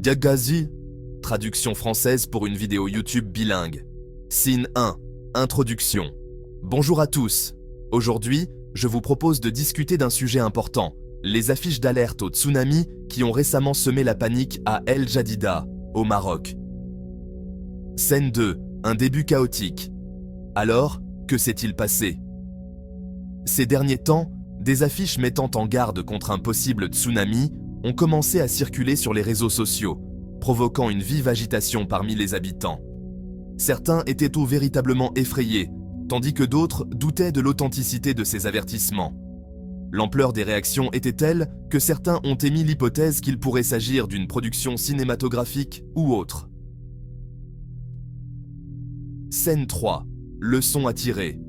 Diagazi, traduction française pour une vidéo YouTube bilingue. Scène 1, introduction. Bonjour à tous. Aujourd'hui, je vous propose de discuter d'un sujet important, les affiches d'alerte au tsunami qui ont récemment semé la panique à El Jadida, au Maroc. Scène 2, un début chaotique. Alors, que s'est-il passé? Ces derniers temps, des affiches mettant en garde contre un possible tsunami ont commencé à circuler sur les réseaux sociaux, provoquant une vive agitation parmi les habitants. Certains étaient tout véritablement effrayés, tandis que d'autres doutaient de l'authenticité de ces avertissements. L'ampleur des réactions était telle que certains ont émis l'hypothèse qu'il pourrait s'agir d'une production cinématographique ou autre. Scène 3. Leçon à tirer.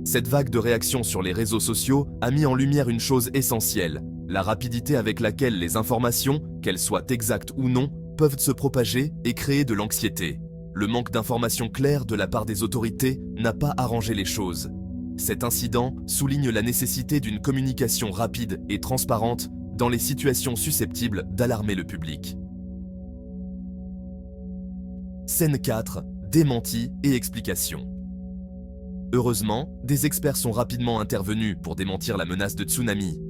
Cette vague de réactions sur les réseaux sociaux a mis en lumière une chose essentielle, la rapidité avec laquelle les informations, qu'elles soient exactes ou non, peuvent se propager et créer de l'anxiété. Le manque d'informations claires de la part des autorités n'a pas arrangé les choses. Cet incident souligne la nécessité d'une communication rapide et transparente dans les situations susceptibles d'alarmer le public. Scène 4. Démenti et explication. Heureusement, des experts sont rapidement intervenus pour démentir la menace de tsunami.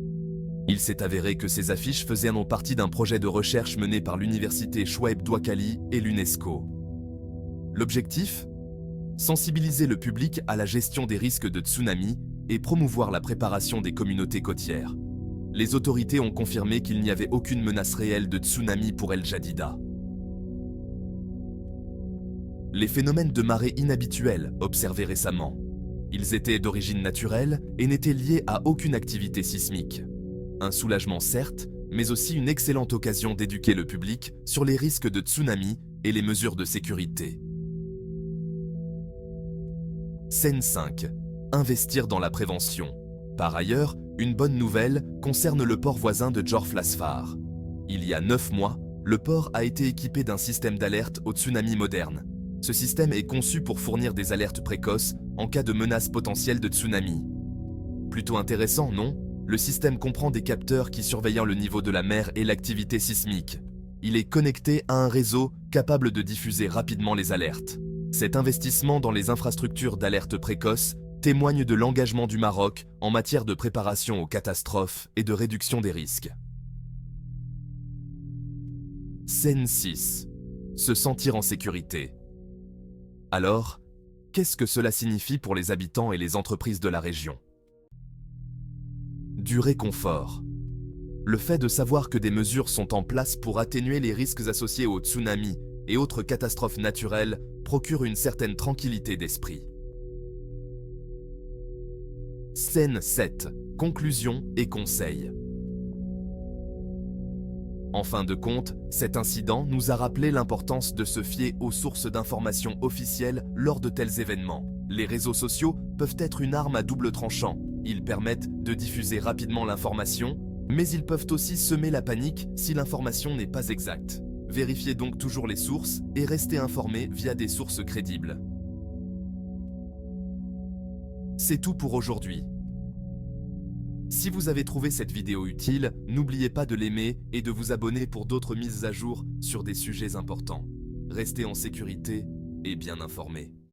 Il s'est avéré que ces affiches faisaient partie d'un projet de recherche mené par l'université Chouaib Douakali et l'UNESCO. L'objectif ? Sensibiliser le public à la gestion des risques de tsunami et promouvoir la préparation des communautés côtières. Les autorités ont confirmé qu'il n'y avait aucune menace réelle de tsunami pour El Jadida. Les phénomènes de marée inhabituels observés récemment. Ils étaient d'origine naturelle et n'étaient liés à aucune activité sismique. Un soulagement certes, mais aussi une excellente occasion d'éduquer le public sur les risques de tsunami et les mesures de sécurité. Scène 5. Investir dans la prévention. Par ailleurs, une bonne nouvelle concerne le port voisin de Jorf Lasfar. Il y a 9 mois, le port a été équipé d'un système d'alerte au tsunami moderne. Ce système est conçu pour fournir des alertes précoces en cas de menace potentielle de tsunami. Plutôt intéressant, non? Le système comprend des capteurs qui surveillent le niveau de la mer et l'activité sismique. Il est connecté à un réseau capable de diffuser rapidement les alertes. Cet investissement dans les infrastructures d'alerte précoce témoigne de l'engagement du Maroc en matière de préparation aux catastrophes et de réduction des risques. Scène 6. Se sentir en sécurité. Alors, qu'est-ce que cela signifie pour les habitants et les entreprises de la région? Du réconfort. Le fait de savoir que des mesures sont en place pour atténuer les risques associés au tsunami et autres catastrophes naturelles procure une certaine tranquillité d'esprit. Scène 7. Conclusion et conseils. En fin de compte, cet incident nous a rappelé l'importance de se fier aux sources d'informations officielles lors de tels événements. Les réseaux sociaux peuvent être une arme à double tranchant. Ils permettent de diffuser rapidement l'information, mais ils peuvent aussi semer la panique si l'information n'est pas exacte. Vérifiez donc toujours les sources et restez informé via des sources crédibles. C'est tout pour aujourd'hui. Si vous avez trouvé cette vidéo utile, n'oubliez pas de l'aimer et de vous abonner pour d'autres mises à jour sur des sujets importants. Restez en sécurité et bien informés.